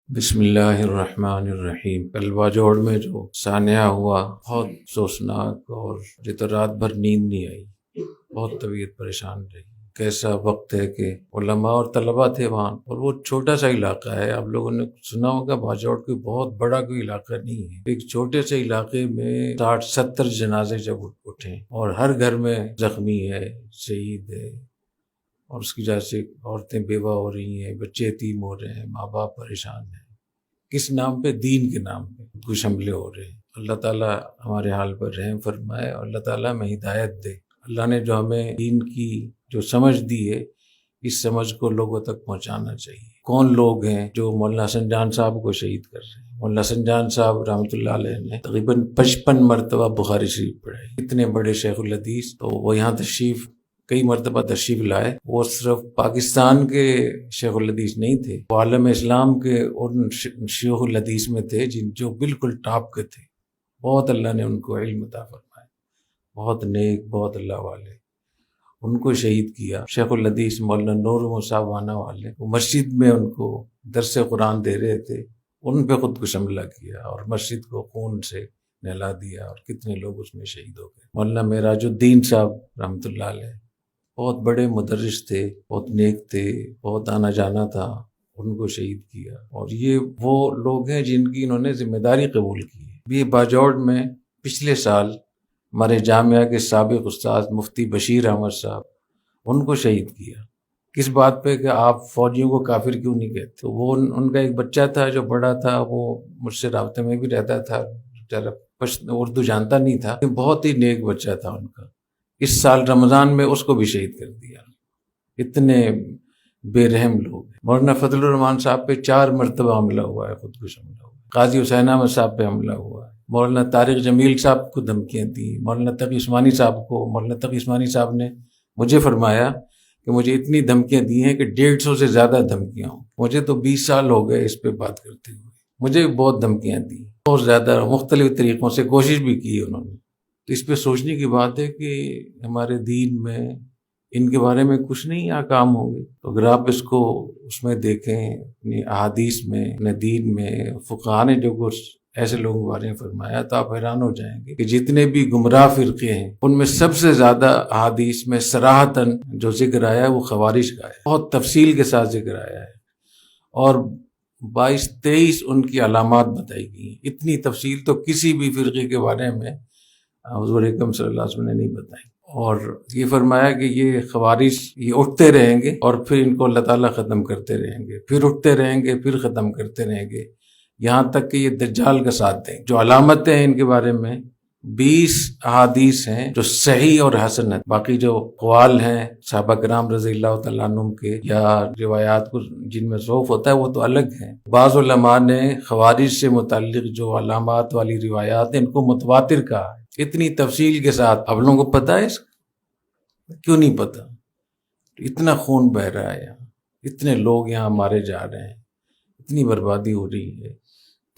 بسم اللہ الرحمن الرحیم۔ کل باجوڑ میں جو سانحہ ہوا بہت افسوسناک، اور مجھے تو رات بھر نیند نہیں آئی، بہت طبیعت پریشان رہی۔ کیسا وقت ہے کہ علماء اور طلباء تھے وہاں، اور وہ چھوٹا سا علاقہ ہے، آپ لوگوں نے سنا ہوگا باجوڑ کوئی بہت بڑا کوئی علاقہ نہیں ہے۔ ایک چھوٹے سے علاقے میں 60-70 جنازے جب اٹھے، اور ہر گھر میں زخمی ہے، شہید ہے، اور اس کی وجہ سے عورتیں بیوہ ہو رہی ہیں، بچے یتیم ہو رہے ہیں، ماں باپ پریشان ہیں۔ کس نام پہ؟ دین کے نام پہ کچھ حملے ہو رہے ہیں۔ اللہ تعالیٰ ہمارے حال پر رحم فرمائے، اور اللہ تعالیٰ ہمیں ہدایت دے۔ اللہ نے جو ہمیں دین کی جو سمجھ دی ہے، اس سمجھ کو لوگوں تک پہنچانا چاہیے۔ کون لوگ ہیں جو مولانا حسن جان صاحب کو شہید کر رہے ہیں؟ مولانا حسن جان صاحب رحمۃ اللہ علیہ نے تقریباً 55 مرتبہ بخاری شریف پڑھائی۔ اتنے بڑے شیخ الحدیث، تو وہ یہاں تشریف کئی مرتبہ تشریف لائے۔ وہ صرف پاکستان کے شیخ الحدیث نہیں تھے، وہ عالم اسلام کے ان شیخ الحدیث میں تھے جو بالکل ٹاپ کے تھے۔ بہت اللہ نے ان کو علم عطا فرمایا، بہت نیک، بہت اللہ والے۔ ان کو شہید کیا۔ شیخ الحدیث مولانا نور صاحب وانا والے، وہ مسجد میں ان کو درس قرآن دے رہے تھے، ان پہ خود کش حملہ کیا، اور مسجد کو خون سے نہلا دیا، اور کتنے لوگ اس میں شہید ہو گئے۔ مولانا معراج الدین صاحب رحمۃ اللہ علیہ بہت بڑے مدرس تھے، بہت نیک تھے، بہت آنا جانا تھا، ان کو شہید کیا۔ اور یہ وہ لوگ ہیں جن کی انہوں نے ذمہ داری قبول کی ہے۔ یہ باجوڑ میں پچھلے سال ہمارے جامعہ کے سابق استاد مفتی بشیر احمد صاحب، ان کو شہید کیا۔ کس بات پہ؟ کہ آپ فوجیوں کو کافر کیوں نہیں کہتے؟ تو وہ ان کا ایک بچہ تھا جو بڑا تھا، وہ مجھ سے رابطے میں بھی رہتا تھا، اردو جانتا نہیں تھا، بہت ہی نیک بچہ تھا ان کا۔ اس سال رمضان میں اس کو بھی شہید کر دیا۔ اتنے بے رحم لوگ ہیں۔ مولانا فضل الرحمان صاحب پہ 4 مرتبہ حملہ ہوا ہے، خودکش حملہ ہوا ہے۔ قاضی حسین احمد صاحب پہ حملہ ہوا ہے۔ مولانا طارق جمیل صاحب کو دھمکیاں دی۔ مولانا تقی عثمانی صاحب کو، مولانا تقی عثمانی صاحب نے مجھے فرمایا کہ مجھے اتنی دھمکیاں دی ہیں کہ 150 سے زیادہ دھمکیاں ہوں۔ مجھے تو 20 سال ہو گئے اس پہ بات کرتے ہوئے، مجھے بہت دھمکیاں دی، بہت زیادہ، مختلف طریقوں سے کوشش بھی کی انہوں نے۔ تو اس پہ سوچنے کی بات ہے کہ ہمارے دین میں ان کے بارے میں کچھ نہیں احکام ہوں گے، تو اگر آپ اس کو اس میں دیکھیں، اپنی احادیث میں، اپنے دین میں، فقہاء نے جو کچھ ایسے لوگوں کے بارے میں فرمایا، تو آپ حیران ہو جائیں گے کہ جتنے بھی گمراہ فرقے ہیں، ان میں سب سے زیادہ احادیث میں صراحتاً جو ذکر آیا ہے وہ خوارج کا ہے، بہت تفصیل کے ساتھ ذکر آیا ہے، اور 22-23 ان کی علامات بتائی گئی ہیں۔ اتنی تفصیل تو کسی بھی فرقے کے بارے میں حضور اکرم صلی اللہ علیہ وسلم نے نہیں بتائی۔ اور یہ فرمایا کہ یہ خوارج یہ اٹھتے رہیں گے، اور پھر ان کو اللہ تعالیٰ ختم کرتے رہیں گے، پھر اٹھتے رہیں گے، پھر ختم کرتے رہیں گے، یہاں تک کہ یہ دجال کا ساتھ دیں۔ جو علامتیں ہیں ان کے بارے میں 20 احادیث ہیں جو صحیح اور حسن ہیں۔ باقی جو اقوال ہیں صحابہ کرام رضی اللہ تعالیٰ عنہم کے، یا روایات کو جن میں ضعف ہوتا ہے، وہ تو الگ ہیں۔ بعض علماء نے خوارج سے متعلق جو علامات والی روایات ہیں ان کو متواتر کہا ہے، اتنی تفصیل کے ساتھ۔ آپ لوگوں کو پتہ ہے اس کا؟ کیوں نہیں پتہ؟ اتنا خون بہہ رہا ہے یہاں، اتنے لوگ یہاں مارے جا رہے ہیں، اتنی بربادی ہو رہی ہے،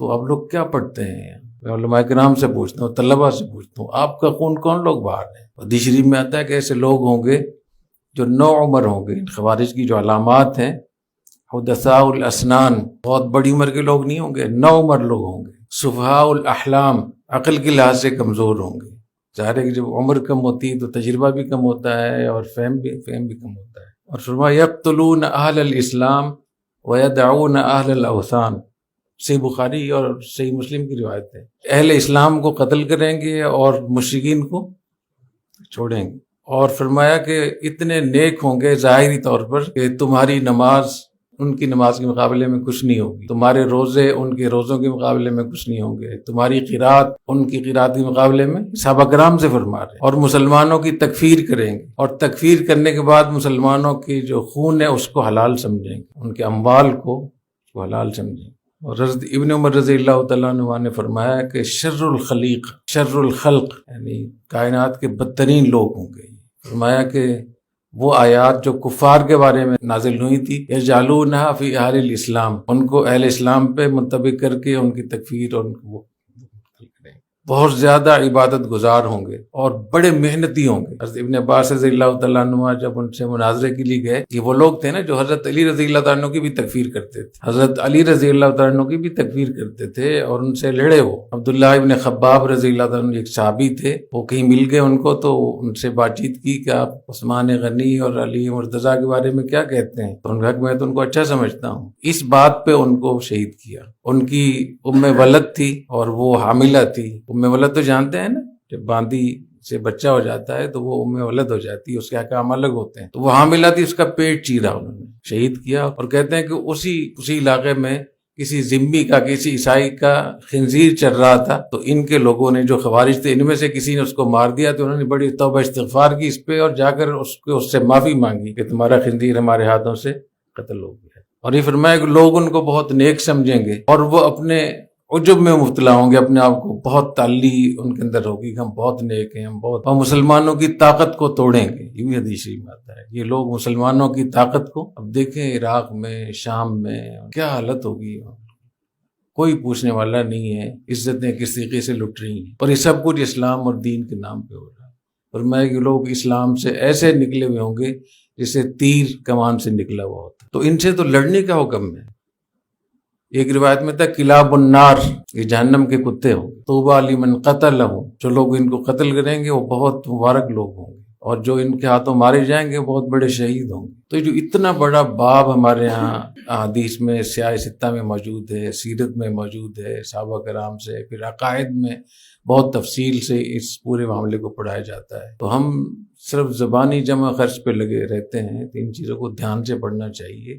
تو آپ لوگ کیا پڑھتے ہیں؟ میں علماء کرام سے پوچھتا ہوں، طلباء سے پوچھتا ہوں، آپ کا خون کون لوگ بہا رہے ہیں؟ حدیث شریف میں آتا ہے کہ ایسے لوگ ہوں گے جو نو عمر ہوں گے۔ خوارج کی جو علامات ہیں، حدثاء الاسنان، بہت بڑی عمر کے لوگ نہیں ہوں گے، نو عمر لوگ ہوں گے۔ سفہاء الاحلام، عقل کے لحاظ سے کمزور ہوں گے۔ ظاہر ہے کہ جب عمر کم ہوتی ہے تو تجربہ بھی کم ہوتا ہے، اور فہم بھی کم ہوتا ہے۔ اور فرمایا یقتلون اہل الاسلام ویدعون اہل الاوثان، صحیح بخاری اور صحیح مسلم کی روایت ہے۔ اہل اسلام کو قتل کریں گے اور مشرکین کو چھوڑیں گے۔ اور فرمایا کہ اتنے نیک ہوں گے ظاہری طور پر کہ تمہاری نماز ان کی نماز کے مقابلے میں کچھ نہیں ہوگی، تمہارے روزے ان کے روزوں کے مقابلے میں کچھ نہیں ہوں گے، تمہاری قرات ان کی قرات کے مقابلے میں، صحابہ کرام سے فرما رہے ہیں۔ اور مسلمانوں کی تکفیر کریں گے، اور تکفیر کرنے کے بعد مسلمانوں کی جو خون ہے اس کو حلال سمجھیں گے، ان کے اموال کو حلال سمجھیں گے۔ اور ابن عمر رضی اللہ تعالیٰ عنہ نے فرمایا کہ شر الخلق یعنی کائنات کے بدترین لوگ ہوں گے۔ فرمایا کہ وہ آیات جو کفار کے بارے میں نازل ہوئی تھی، یجعلونہا فی اہل الاسلام، ان کو اہل اسلام پہ منطبق کر کے ان کی تکفیر اور ان کو کریں۔ بہت زیادہ عبادت گزار ہوں گے اور بڑے محنتی ہوں گے۔ حضرت ابن عباس رضی اللہ تعالیٰ عنہ جب ان سے مناظرے کے لیے گئے کہ وہ لوگ تھے نا جو حضرت علی رضی اللہ تعالیٰ عنہ کی بھی تکفیر کرتے تھے، حضرت علی رضی اللہ تعالیٰ عنہ کی بھی تکفیر کرتے تھے اور ان سے لڑے۔ وہ عبداللہ ابن خباب رضی اللہ تعالیٰ عنہ ایک صحابی تھے، وہ کہیں مل گئے ان کو تو ان سے بات چیت کی کہ آپ عثمان غنی اور علی مرتضیٰ کے بارے میں کیا کہتے ہیں، تو انہوں نے کہا کہ میں تو ان کو اچھا سمجھتا ہوں۔ اس بات پہ ان کو شہید کیا۔ ان کی ام ولد تھی اور وہ حاملہ تھی۔ ام ولد تو جانتے ہیں نا، جب باندی سے بچہ ہو جاتا ہے تو وہ ام ولد ہو جاتی ہے، اس کے احکام الگ ہوتے ہیں۔ تو وہ حاملہ تھی، اس کا پیٹ چیرا انہوں نے، شہید کیا۔ اور کہتے ہیں کہ اسی علاقے میں کسی ذمی کا، کسی عیسائی کا خنزیر چل رہا تھا، تو ان کے لوگوں نے جو خوارج تھے ان میں سے کسی نے اس کو مار دیا، تو انہوں نے بڑی توبہ استغفار کی اس پہ اور جا کر اس سے معافی مانگی کہ تمہارا خنزیر ہمارے ہاتھوں سے قتل ہو گیا۔ اور یہ فرمایا کہ لوگ ان کو بہت نیک سمجھیں گے اور وہ اپنے عجب میں مبتلا ہوں گے، اپنے آپ کو بہت تعلی ان کے اندر ہوگی کہ ہم بہت نیک ہیں، ہم بہت، اور مسلمانوں کی طاقت کو توڑیں گے۔ یہ بھی حدیث شریف میں آتا ہے، یہ لوگ مسلمانوں کی طاقت کو، اب دیکھیں عراق میں، شام میں کیا حالت ہوگی، کوئی پوچھنے والا نہیں ہے، عزتیں کس طریقے سے لٹ رہی ہیں، اور یہ سب کچھ اسلام اور دین کے نام پہ ہو رہا ہے۔ فرمایا کہ لوگ اسلام سے ایسے نکلے ہوئے ہوں گے جیسے تیر کمان سے نکلا ہوا ہوتا، تو ان سے تو لڑنے کا حکم ہے۔ ایک روایت میں تھا کلاب النار، یہ جہنم کے کتے ہوں گے، طوبیٰ لمن قتلہ، جو لوگ ان کو قتل کریں گے وہ بہت مبارک لوگ ہوں گے، اور جو ان کے ہاتھوں مارے جائیں گے بہت بڑے شہید ہوں گے۔ تو جو اتنا بڑا باب ہمارے ہاں حدیث میں سیاہ ستہ میں موجود ہے، سیرت میں موجود ہے، صحابہ کرام سے، پھر عقائد میں بہت تفصیل سے اس پورے معاملے کو پڑھایا جاتا ہے، تو ہم صرف زبانی جمع خرچ پہ لگے رہتے ہیں، تو ان چیزوں کو دھیان سے پڑھنا چاہیے۔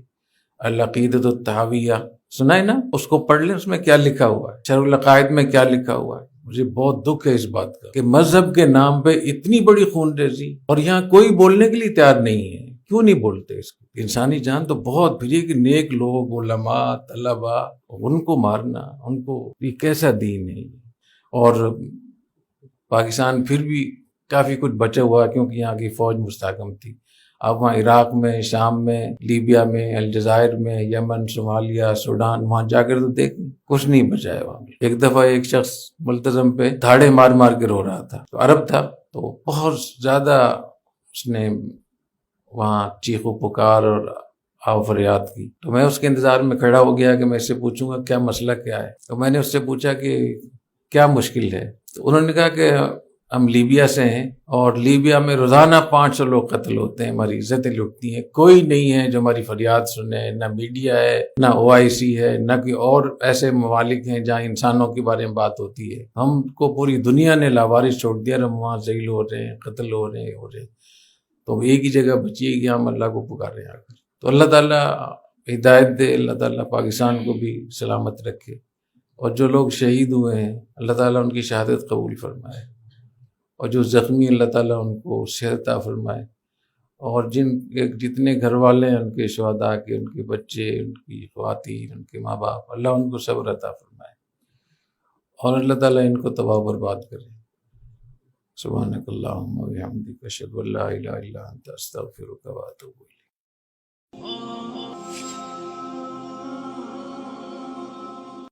العقیدۃ الطحاویہ سنا ہے نا، اس کو پڑھ لیں، اس میں کیا لکھا ہوا ہے، شرح العقائد میں کیا لکھا ہوا ہے۔ مجھے بہت دکھ ہے اس بات کا کہ مذہب کے نام پہ اتنی بڑی خون ریزی، اور یہاں کوئی بولنے کے لیے تیار نہیں ہے۔ کیوں نہیں بولتے اس کو؟ انسانی جان تو بہت پھری کہ نیک لوگ، علماء، طلباء، ان کو مارنا، ان کو، یہ کیسا دین ہے؟ اور پاکستان پھر بھی کافی کچھ بچا ہوا کیونکہ یہاں کی فوج مستحکم تھی۔ آپ وہاں عراق میں، شام میں، لیبیا میں، الجزائر میں، یمن، صومالیہ، سوڈان، وہاں جا کر تو دیکھیں کچھ نہیں بچا ہے وہاں۔ ایک دفعہ ایک شخص ملتزم پہ دھاڑے مار مار کے رو رہا تھا، تو عرب تھا، تو بہت زیادہ اس نے وہاں چیخ و پکار اور آو فریاد کی۔ تو میں اس کے انتظار میں کھڑا ہو گیا کہ میں اس سے پوچھوں گا کیا مسئلہ کیا ہے۔ تو میں نے اس سے پوچھا کہ کیا مشکل ہے، تو انہوں نے کہا کہ ہم لیبیا سے ہیں اور لیبیا میں روزانہ 500 لوگ قتل ہوتے ہیں، ہماری عزتیں لٹتی ہیں، کوئی نہیں ہے جو ہماری فریاد سنے، نہ میڈیا ہے، نہ OIC ہے، نہ کوئی اور ایسے ممالک ہیں جہاں انسانوں کے بارے میں بات ہوتی ہے۔ ہم کو پوری دنیا نے لاوارث چھوڑ دیا، ہم وہاں ذلیل ہو رہے ہیں، قتل ہو رہے ہیں، تو ایک ہی جگہ بچی ہے کہ ہم اللہ کو پکار رہے ہیں۔ تو اللہ تعالیٰ ہدایت دے، اللہ تعالیٰ پاکستان کو بھی سلامت رکھے، اور جو لوگ شہید ہوئے ہیں اللہ تعالیٰ ان کی شہادت قبول فرمائے، اور جو زخمی اللہ تعالیٰ ان کو صحت عطا فرمائے، اور جتنے گھر والے ہیں ان کے شہداء کے، ان کے بچے، ان کی خواتین، ان کے ماں باپ، اللہ ان کو صبر عطا فرمائے، اور اللہ تعالیٰ ان کو تباہ و برباد کرے۔ سبحانک اللہم و بحمدک، اشہد ان لا الہ الا انت، استغفرک و اتوب الیک۔